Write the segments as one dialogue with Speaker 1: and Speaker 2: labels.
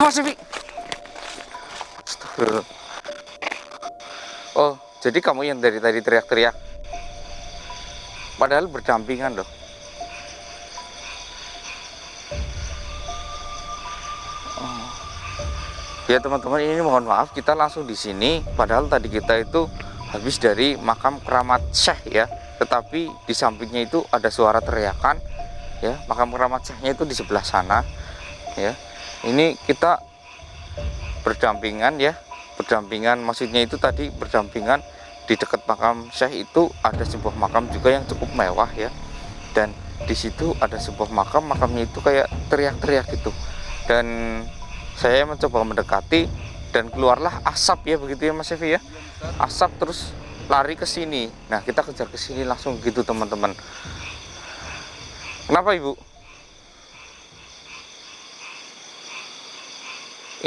Speaker 1: Mas Evi. Astagfirullah. Oh, jadi kamu yang dari tadi teriak-teriak. Padahal berdampingan loh. Oh. Ya teman-teman, ini mohon maaf kita langsung di sini. Padahal tadi kita itu habis dari makam keramat Syekh ya. Tetapi di sampingnya itu ada suara teriakan ya. Makam keramat Syekhnya itu di sebelah sana ya. Ini kita berdampingan ya. Berdampingan maksudnya itu tadi berdampingan di dekat makam Syekh itu ada sebuah makam juga yang cukup mewah ya. Dan di situ ada sebuah makamnya itu kayak teriak-teriak gitu. Dan saya mencoba mendekati dan keluarlah asap ya, begitu ya Mas Evi ya. Asap terus lari ke sini. Nah, kita kejar ke sini langsung gitu teman-teman. Kenapa Ibu?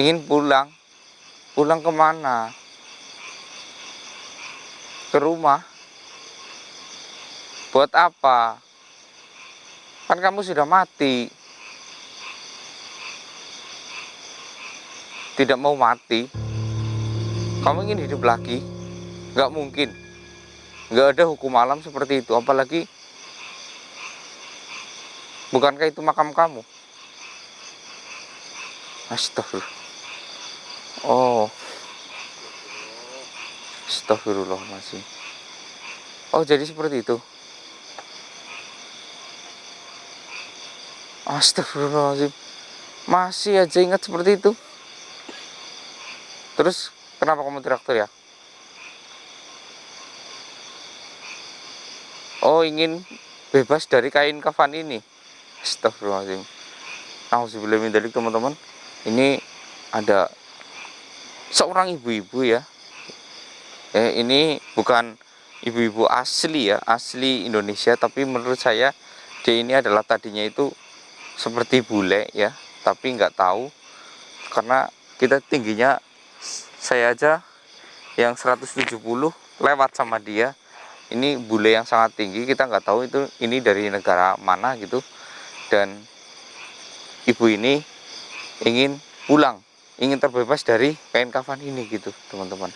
Speaker 1: Ingin pulang? Pulang kemana? Ke rumah? Buat apa? Kan kamu sudah mati. Tidak mau mati? Kamu ingin hidup lagi? Gak mungkin. Gak ada hukum alam seperti itu. Apalagi bukankah itu makam kamu? Astagfirullah. Oh, astagfirullahaladzim. Oh, jadi seperti itu. Astagfirullahaladzim. Masih aja ingat seperti itu. Terus kenapa kamu teriak-teriak? Oh, ingin bebas dari kain kafan ini. Astagfirullahaladzim. Nauzubillah min dzalik teman-teman. Ini ada seorang ibu-ibu ya. Ini bukan ibu-ibu asli ya, asli Indonesia, tapi menurut saya dia ini adalah tadinya itu seperti bule ya, tapi nggak tahu karena kita tingginya, saya aja yang 170 lewat sama dia. Ini bule yang sangat tinggi, kita nggak tahu itu ini dari negara mana gitu. Dan ibu ini ingin pulang, ingin terbebas dari kain kafan ini gitu teman-teman.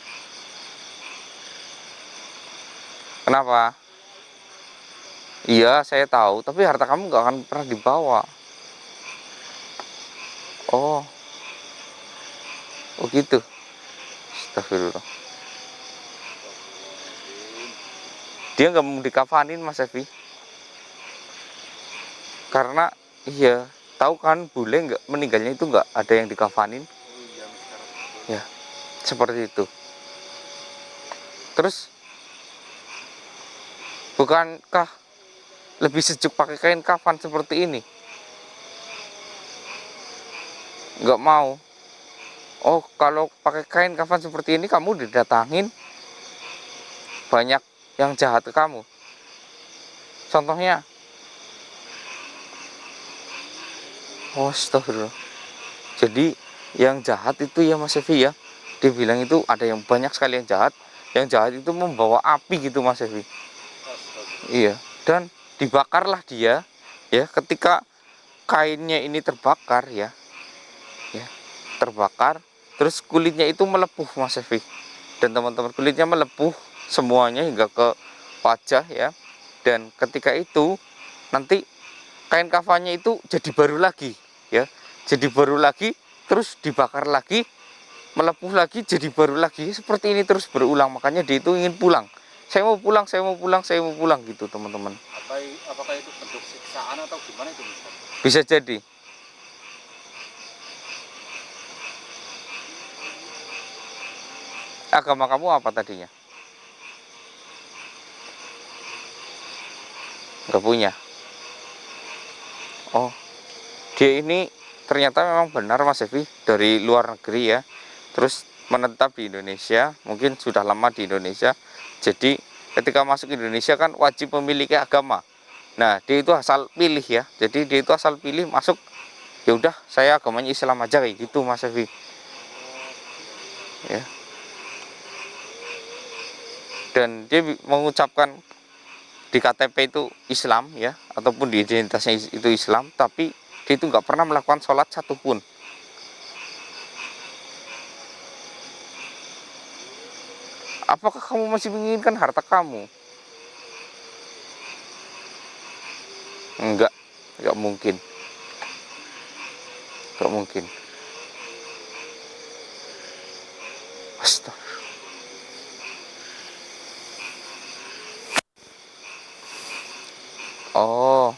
Speaker 1: Kenapa? Iya, saya tahu, tapi harta kamu nggak akan pernah dibawa. Oh, oh gitu. Astagfirullah. Dia nggak mau dikafanin Mas Evi. Karena iya, tahu kan bule nggak meninggalnya itu nggak ada yang dikafanin. Ya, seperti itu. Terus, bukankah lebih sejuk pakai kain kafan seperti ini? Nggak mau. Oh, kalau pakai kain kafan seperti ini kamu didatangin banyak yang jahat ke kamu. Contohnya, oh astagfirullah. Jadi yang jahat itu ya Mas Evi ya, dibilang itu ada yang banyak sekali yang jahat. Yang jahat itu membawa api gitu Mas Evi. Iya, dan dibakarlah dia ya. Ketika kainnya ini terbakar ya, terbakar, terus kulitnya itu melepuh Mas Evi. Dan teman-teman, kulitnya melepuh semuanya hingga ke wajah ya. Dan ketika itu nanti kain kafannya itu jadi baru lagi ya, jadi baru lagi, terus dibakar lagi, melepuh lagi, jadi baru lagi, seperti ini terus berulang. Makanya dia itu ingin pulang. Saya mau pulang, saya mau pulang, saya mau pulang gitu teman-teman.
Speaker 2: Apakah itu bentuk siksaan atau gimana itu Mister?
Speaker 1: Bisa jadi. Agama kamu apa tadinya? Gak punya. Oh, dia ini ternyata memang benar Mas Evi, dari luar negeri ya, terus menetap di Indonesia, mungkin sudah lama di Indonesia. Jadi ketika masuk Indonesia kan wajib memiliki agama. Nah, dia itu asal pilih ya, jadi dia itu asal pilih masuk, ya udah saya agamanya Islam aja kayak gitu Mas Evi ya. Dan dia mengucapkan di KTP itu Islam ya, ataupun di identitasnya itu Islam, tapi dia itu nggak pernah melakukan sholat satupun Apakah kamu masih menginginkan harta kamu? Enggak mungkin. Enggak mungkin. Astaga. Oh,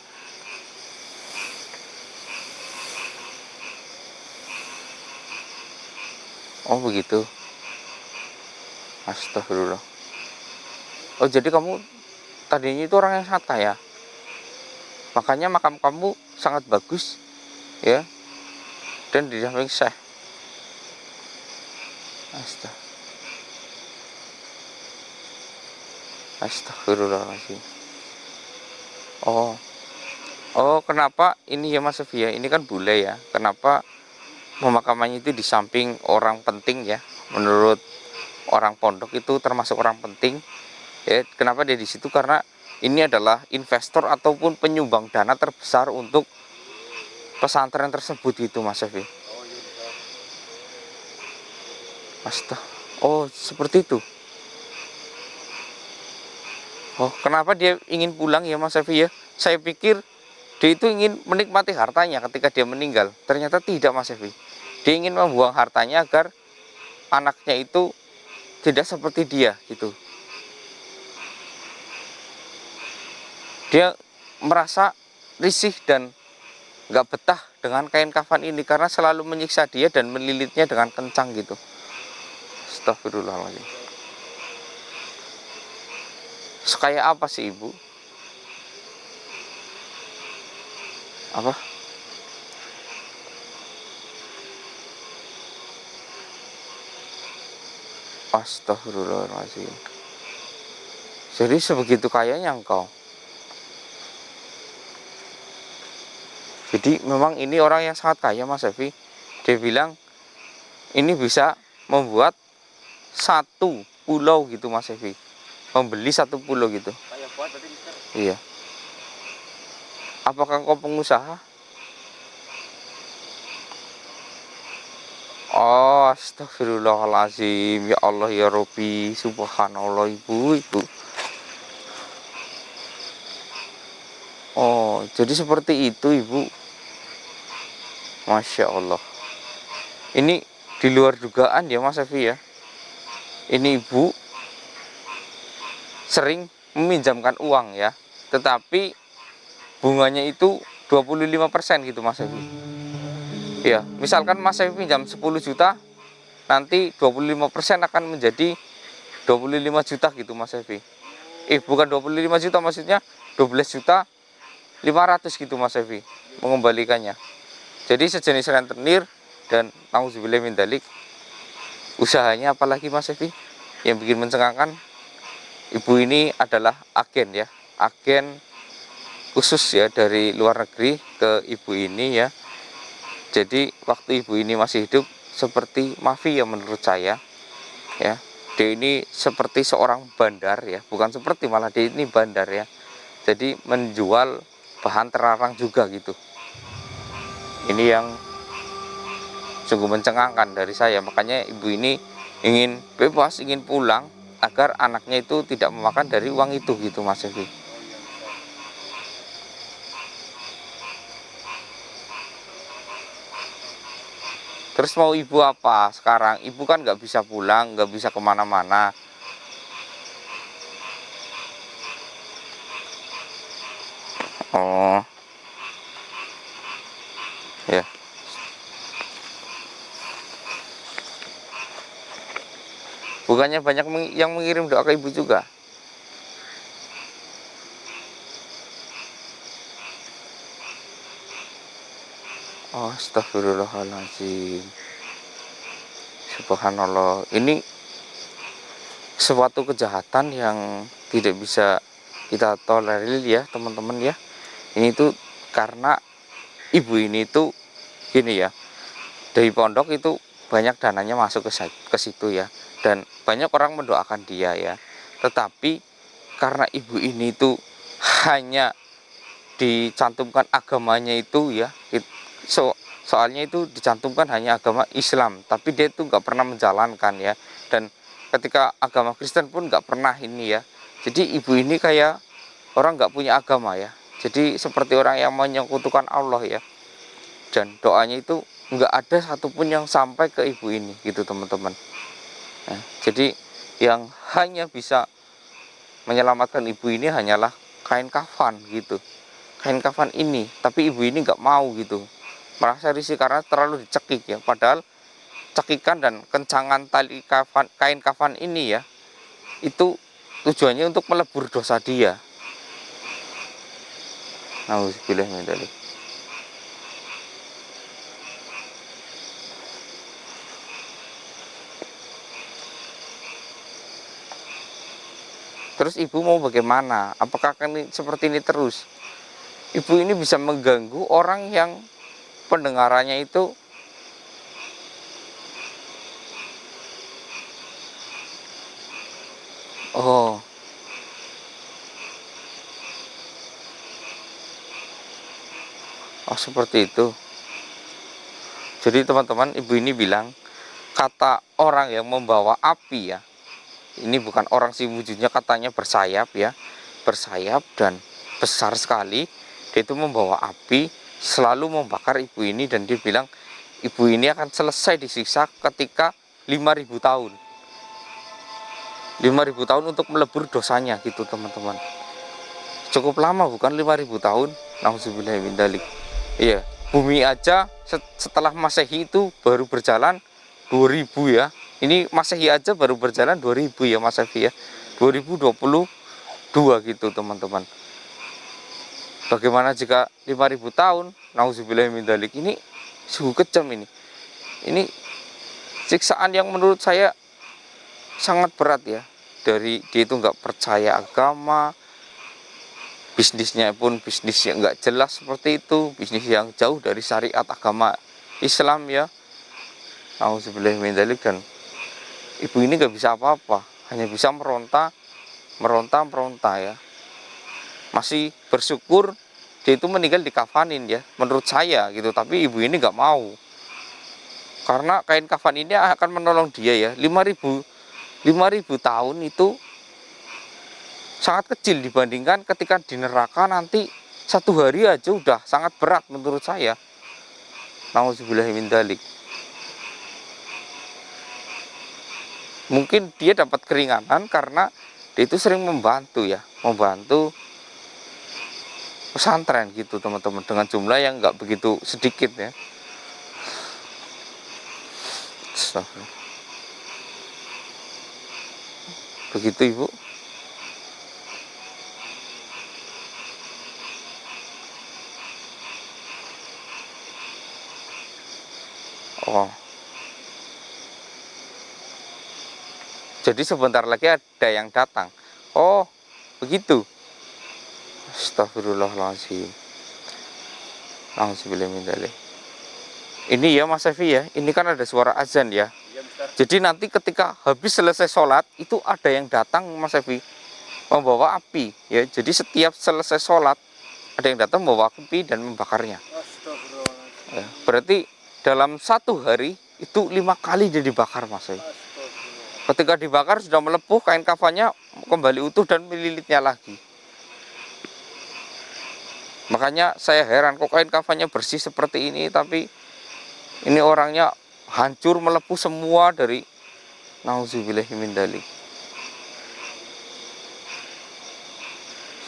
Speaker 1: oh begitu. Astagfirullah. Oh, jadi kamu tadinya itu orang yang sangat kaya. Makanya makam kamu sangat bagus, ya. Dan di samping Syekh. Astagfirullahaladzim. Oh, oh kenapa ini ya Mas Sofi ya? Ini kan bule ya. Kenapa pemakamannya itu di samping orang penting ya? Menurut orang pondok itu termasuk orang penting. Ya, kenapa dia di situ? Karena ini adalah investor ataupun penyumbang dana terbesar untuk pesantren tersebut itu Mas Sofi. Astaga. Oh, seperti itu. Oh, kenapa dia ingin pulang ya Mas Sofi ya? Saya pikir dia itu ingin menikmati hartanya ketika dia meninggal. Ternyata tidak Mas Sofi. Dia ingin membuang hartanya agar anaknya itu tidak seperti dia gitu. Dia merasa risih dan nggak betah dengan kain kafan ini karena selalu menyiksa dia dan melilitnya dengan kencang gitu. Astagfirullahaladzim. Sekaya apa sih ibu? Apa? Astagfirullahaladzim. Jadi sebegitu kayanya engkau. Jadi memang ini orang yang sangat kaya Mas Evi. Dia bilang ini bisa membuat satu pulau gitu Mas Evi. Membeli satu pulau gitu.
Speaker 2: Kayak buat tadi Mister.
Speaker 1: Iya. Apakah engkau pengusaha? Oh, astagfirullahaladzim. Ya Allah ya Robbi. Subhanallah ibu. Oh, jadi seperti itu ibu. Masya Allah. Ini di luar dugaan ya Mas Evi ya. Ini ibu sering meminjamkan uang ya. Tetapi bunganya itu 25% gitu Mas Evi. Ya, misalkan Mas Evi pinjam 10 juta, nanti 25% akan menjadi 25 juta gitu Mas Evi. Bukan 25 juta, maksudnya 12 juta 500 gitu Mas Evi mengembalikannya. Jadi sejenis rentenir dan nauzubillah min dzalik. Usahanya apalagi Mas Evi yang bikin mencengangkan, ibu ini adalah agen ya, agen khusus ya dari luar negeri ke ibu ini ya. Jadi waktu ibu ini masih hidup seperti mafia menurut saya ya. Dia ini seperti seorang bandar ya, bukan seperti, malah dia ini bandar ya. Jadi menjual bahan terlarang juga gitu. Ini yang sungguh mencengangkan dari saya. Makanya ibu ini ingin bebas, ingin pulang agar anaknya itu tidak memakan dari uang itu gitu Mas Evi. Terus mau ibu apa sekarang? Ibu kan nggak bisa pulang, nggak bisa kemana-mana. Oh, ya. Bukannya banyak yang mengirim doa ke ibu juga? Oh, astagfirullahaladzim. Subhanallah. Ini suatu kejahatan yang tidak bisa kita tolerir ya teman-teman ya. Ini tuh karena ibu ini tuh gini ya, dari pondok itu banyak dananya masuk ke situ ya, dan banyak orang mendoakan dia ya. Tetapi karena ibu ini tuh hanya dicantumkan agamanya itu ya, soalnya itu dicantumkan hanya agama Islam, tapi dia itu nggak pernah menjalankan ya. Dan ketika agama Kristen pun nggak pernah ini ya. Jadi ibu ini kayak orang nggak punya agama ya. Jadi seperti orang yang menyekutukan Allah ya. Dan doanya itu nggak ada satupun yang sampai ke ibu ini gitu teman-teman. Nah, jadi yang hanya bisa menyelamatkan ibu ini hanyalah kain kafan gitu. Kain kafan ini, tapi ibu ini nggak mau gitu. Merasa risih karena terlalu dicekik ya. Padahal cekikan dan kencangan tali kafan, kain kafan ini ya, itu tujuannya untuk melebur dosa dia. Nauzubillah min dzalik. Terus ibu mau bagaimana? Apakah akan seperti ini terus? Ibu ini bisa mengganggu orang yang pendengarannya itu oh, seperti itu. Jadi teman-teman, ibu ini bilang kata orang yang membawa api ya. Ini bukan orang sih, wujudnya katanya bersayap ya. Bersayap dan besar sekali. Dia itu membawa api selalu membakar ibu ini, dan dia bilang ibu ini akan selesai disiksa ketika 5.000 tahun. 5.000 tahun untuk melebur dosanya gitu teman-teman. Cukup lama bukan 5.000 tahun? Nauzubillah min dzalik. Iya, bumi aja setelah Masehi itu baru berjalan 2000 ya. Ini Masehi aja baru berjalan 2000 ya Masehi ya. 2022 gitu teman-teman. Bagaimana jika 5.000 tahun? Nauzubillah min dzalik. Ini sungguh kejam ini. Ini siksaan yang menurut saya sangat berat ya. Dari dia itu nggak percaya agama, bisnisnya pun bisnis yang nggak jelas seperti itu, bisnis yang jauh dari syariat agama Islam ya. Nauzubillah min dzalik. Dan ibu ini nggak bisa apa-apa, hanya bisa meronta ya. Masih bersyukur dia itu meninggal dikafanin ya, menurut saya gitu. Tapi ibu ini nggak mau, karena kain kafan ini akan menolong dia ya. 5.000 tahun itu sangat kecil dibandingkan ketika di neraka nanti 1 hari aja udah sangat berat menurut saya. Nauzubillah min dzalik. Mungkin dia dapat keringanan karena dia itu sering membantu pesantren gitu teman-teman, dengan jumlah yang nggak begitu sedikit ya. Astagfirullah. Begitu ibu. Oh, jadi sebentar lagi ada yang datang. Oh, begitu. Astagfirullahaladzim. Nauzubillah min dzalik. Ini ya Mas Evi ya, ini kan ada suara azan ya.
Speaker 2: Iya, Mister.
Speaker 1: Jadi nanti ketika habis selesai sholat, itu ada yang datang Mas Evi, membawa api ya. Jadi setiap selesai sholat, ada yang datang membawa api dan membakarnya
Speaker 2: Astagfirullahaladzim.
Speaker 1: ya. Berarti dalam 1 hari itu 5 kali dia dibakar Mas Evi.
Speaker 2: Astagfirullah.
Speaker 1: Ketika dibakar sudah melepuh, kain kafannya kembali utuh dan melilitnya lagi. Makanya saya heran kok kain kafannya bersih seperti ini, tapi ini orangnya hancur, melepuh semua dari nauzubillah min dzalik.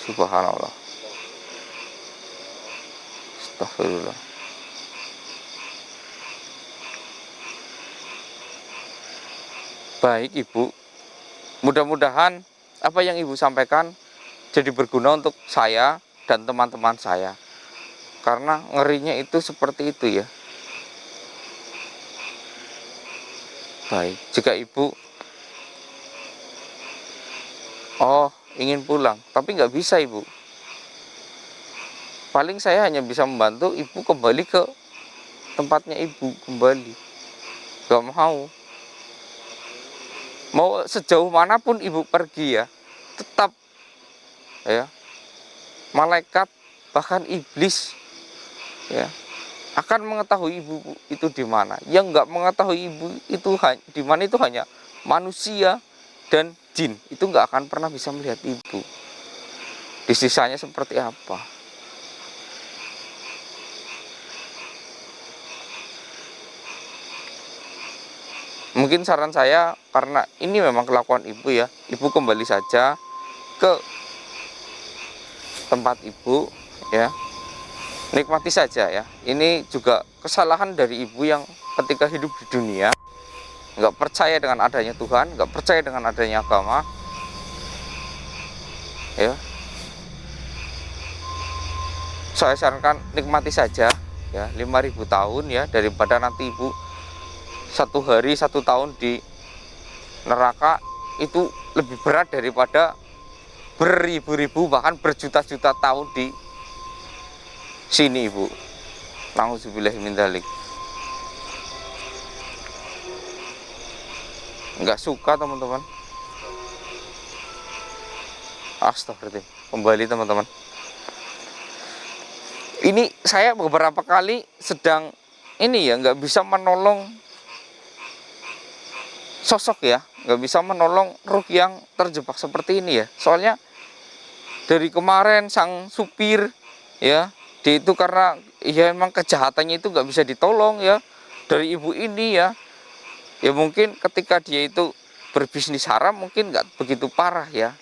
Speaker 1: Subhanallah. Astagfirullah. Baik ibu, mudah-mudahan apa yang ibu sampaikan jadi berguna untuk saya dan teman-teman saya, karena ngerinya itu seperti itu ya. Baik, jika ibu ingin pulang tapi nggak bisa ibu, paling saya hanya bisa membantu ibu kembali ke tempatnya ibu kembali. Nggak mau sejauh manapun ibu pergi ya, tetap ya malaikat bahkan iblis ya akan mengetahui ibu itu di mana. Yang nggak mengetahui ibu itu di mana itu hanya manusia dan jin itu nggak akan pernah bisa melihat ibu. Disiksanya seperti apa? Mungkin saran saya, karena ini memang kelakuan ibu ya, ibu kembali saja ke tempat ibu ya, nikmati saja ya. Ini juga kesalahan dari ibu yang ketika hidup di dunia nggak percaya dengan adanya Tuhan, nggak percaya dengan adanya agama ya. Saya sarankan nikmati saja ya, 5.000 tahun ya, daripada nanti ibu 1 hari 1 tahun di neraka. Itu lebih berat daripada beribu-ribu bahkan berjuta-juta tahun di sini ibu. Nauzubillahi min dzalik. Nggak suka teman-teman. Astagfirullahaladzim. Kembali teman-teman. Ini saya beberapa kali sedang ini ya, nggak bisa menolong sosok ya, nggak bisa menolong ruh yang terjebak seperti ini ya. Soalnya dari kemarin sang supir ya, dia itu karena ya emang kejahatannya itu nggak bisa ditolong ya dari ibu ini ya. Ya mungkin ketika dia itu berbisnis haram mungkin nggak begitu parah ya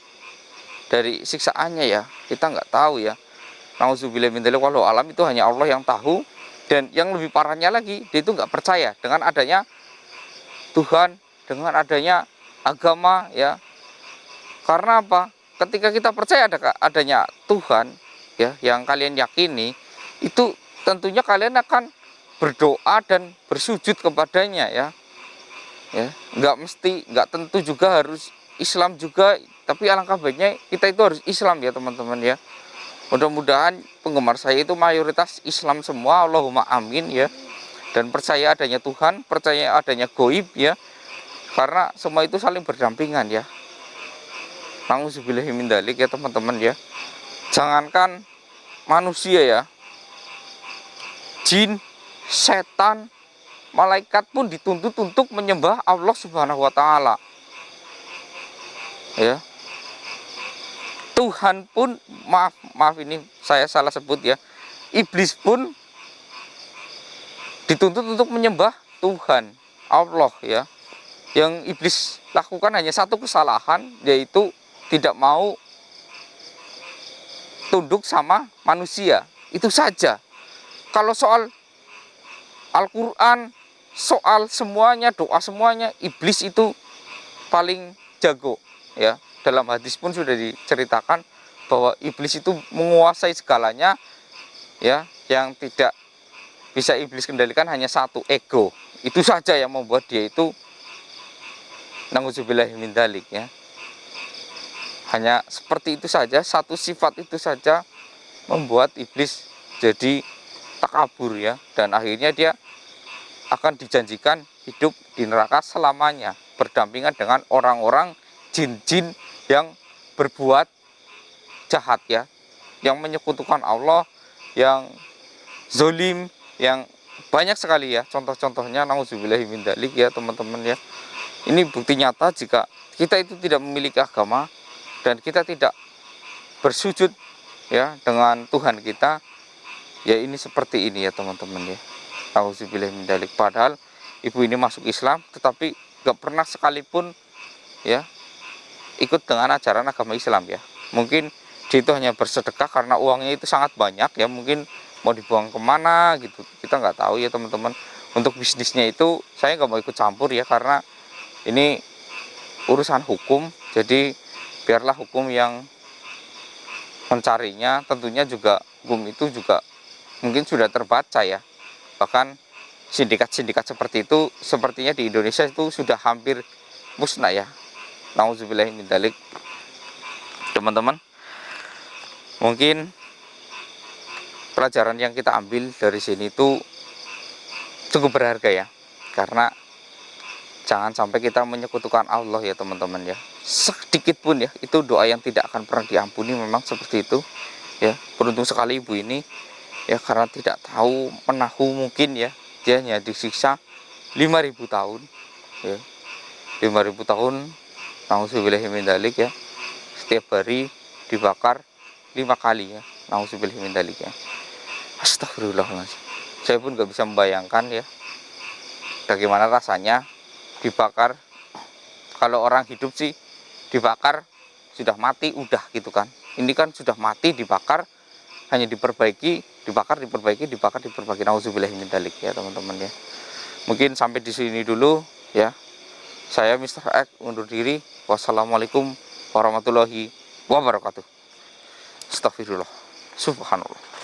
Speaker 1: dari siksaannya ya, kita nggak tahu ya. Nauzubillah min dzalik, walau alam, itu hanya Allah yang tahu. Dan yang lebih parahnya lagi, dia itu nggak percaya dengan adanya Tuhan, dengan adanya agama ya. Karena apa? Ketika kita percaya adanya Tuhan ya, yang kalian yakini, itu tentunya kalian akan berdoa dan bersujud kepadanya ya. Ya, nggak tentu juga harus Islam juga, tapi alangkah baiknya kita itu harus Islam ya teman-teman ya. Mudah-mudahan penggemar saya itu mayoritas Islam semua, Allahumma amin ya. Dan percaya adanya Tuhan, percaya adanya goib ya. Karena semua itu saling berdampingan ya. Nauzubillahi min dzalik ya teman-teman ya. Jangankan manusia ya, jin, setan, malaikat pun dituntut untuk menyembah Allah Subhanahu wa taala. Ya. Tuhan pun, maaf ini saya salah sebut ya, iblis pun dituntut untuk menyembah Tuhan Allah ya. Yang iblis lakukan hanya satu kesalahan, yaitu tidak mau tunduk sama manusia. Itu saja. Kalau soal Al-Quran, soal semuanya, doa semuanya, iblis itu paling jago ya. Dalam hadis pun sudah diceritakan bahwa iblis itu menguasai segalanya ya. Yang tidak bisa iblis kendalikan hanya satu, ego. Itu saja yang membuat dia itu nauzubillahi min dzalik ya. Hanya seperti itu saja, satu sifat itu saja membuat iblis jadi takabur ya. Dan akhirnya dia akan dijanjikan hidup di neraka selamanya, berdampingan dengan orang-orang jin-jin yang berbuat jahat ya, yang menyekutukan Allah, yang zolim, yang banyak sekali ya contoh-contohnya. Nauzubillahi min dzalik ya teman-teman ya. Ini bukti nyata jika kita itu tidak memiliki agama dan kita tidak bersujud ya dengan Tuhan kita, ya ini seperti ini ya teman-teman ya. Nauzubillahi min dzalik. Padahal ibu ini masuk Islam tetapi gak pernah sekalipun ya ikut dengan ajaran agama Islam ya. Mungkin dia itu hanya bersedekah karena uangnya itu sangat banyak ya, mungkin mau dibuang kemana gitu, kita nggak tahu ya teman-teman. Untuk bisnisnya itu saya nggak mau ikut campur ya, karena ini urusan hukum. Jadi biarlah hukum yang mencarinya. Tentunya juga hukum itu juga mungkin sudah terbaca ya. Bahkan sindikat-sindikat seperti itu sepertinya di Indonesia itu sudah hampir musnah ya. Nauzubillahi min dzalik. Teman-teman, mungkin pelajaran yang kita ambil dari sini itu cukup berharga ya. Karena jangan sampai kita menyekutukan Allah ya teman-teman ya. Sedikit pun ya, itu doa yang tidak akan pernah diampuni, memang seperti itu ya. Beruntung sekali ibu ini ya, karena tidak tahu menahu mungkin ya, dia hanya disiksa 5.000 tahun ya. 5.000 tahun Nauzubillahi min dzalik ya. Setiap hari dibakar 5 kali ya. Nauzubillahi min dzalik ya. Astagfirullahaladzim. Saya pun nggak bisa membayangkan ya bagaimana rasanya dibakar. Kalau orang hidup sih dibakar sudah mati udah gitu kan. Ini kan sudah mati dibakar, hanya diperbaiki, dibakar, diperbaiki, dibakar, diperbaiki. Nauzubillahi min dzalik ya teman-teman ya. Mungkin sampai di sini dulu ya. Saya Mr. X undur diri. Wassalamualaikum warahmatullahi wabarakatuh. Astagfirullah. Subhanallah.